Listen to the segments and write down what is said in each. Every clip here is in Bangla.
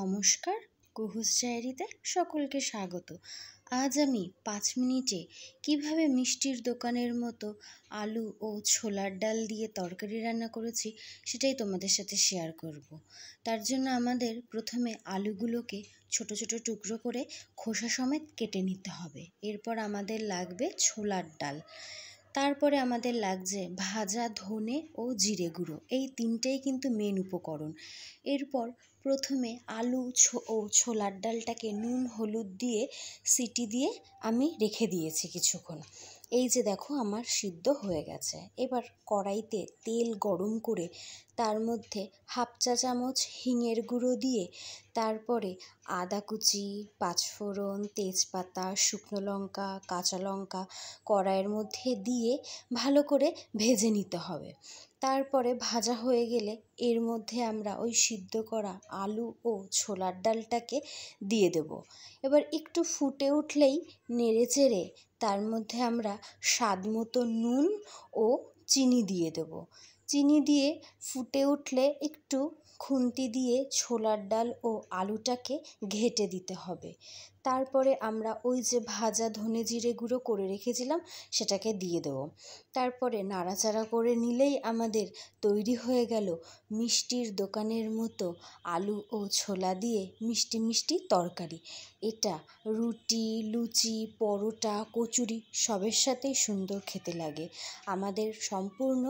নমস্কার, কুহুস ডায়েরিতে সকলকে স্বাগত। আজ আমি 5 মিনিটে কিভাবে মিষ্টির দোকানের মতো আলু ও ছোলার ডাল দিয়ে তরকারি রান্না করেছি সেটাই তোমাদের সাথে শেয়ার করব। তার জন্য আমাদের প্রথমে আলুগুলোকে ছোট ছোট টুকরো করে খোসা সমেত কেটে নিতে হবে। এরপর আমাদের লাগবে ছোলার ডাল, তারপরে আমাদের লাগছে ভাজা ধনে ও জিরে গুঁড়ো। এই তিনটেই কিন্তু মেন উপকরণ। এরপর প্রথমে আলু ও ছোলার ডালটাকে নুন হলুদ দিয়ে সিটি দিয়ে আমি রেখে দিয়েছি কিছুক্ষণ। এই যে দেখো আমার সিদ্ধ হয়ে গেছে। এবার কড়াইতে তেল গরম করে তার মধ্যে হাফ চা চামচ হিঙের গুঁড়ো দিয়ে তারপরে আদা কুচি, পাঁচফোড়ন, তেজপাতা, শুকনো লঙ্কা, কাঁচা লঙ্কা কড়াইয়ের মধ্যে দিয়ে ভালো করে ভেজে নিতে হবে। তারপরে ভাজা হয়ে গেলে এর মধ্যে আমরা ওই সিদ্ধ করা আলু ও ছোলার ডালটাকে দিয়ে দেব। এবার একটু ফুটে উঠলেই নেড়েচেড়ে তার মধ্যে আমরা স্বাদ মতো নুন ও চিনি দিয়ে দেব। চিনি দিয়ে ফুটে উঠলে একটু খুন্তি দিয়ে ছোলার ডাল ও আলুটাকে ঘেঁটে দিতে হবে। তারপরে আমরা ওই যে ভাজা ধনে জিরে গুঁড়ো করে রেখেছিলাম সেটাকে দিয়ে দেব। তারপরে নাড়াচাড়া করে নিলেই আমাদের তৈরি হয়ে গেল মিষ্টির দোকানের মতো আলু ও ছোলা দিয়ে মিষ্টি মিষ্টি তরকারি। এটা রুটি, লুচি, পরোটা, কচুরি সবের সাথেই সুন্দর খেতে লাগে। আমাদের সম্পূর্ণ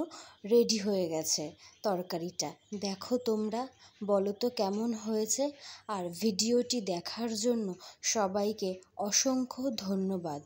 রেডি হয়ে গেছে তরকারিটা। দেখো তোমরা, বলো তো কেমন হয়েছে। আর ভিডিওটি দেখার জন্য সবাইকে অসংখ্য ধন্যবাদ।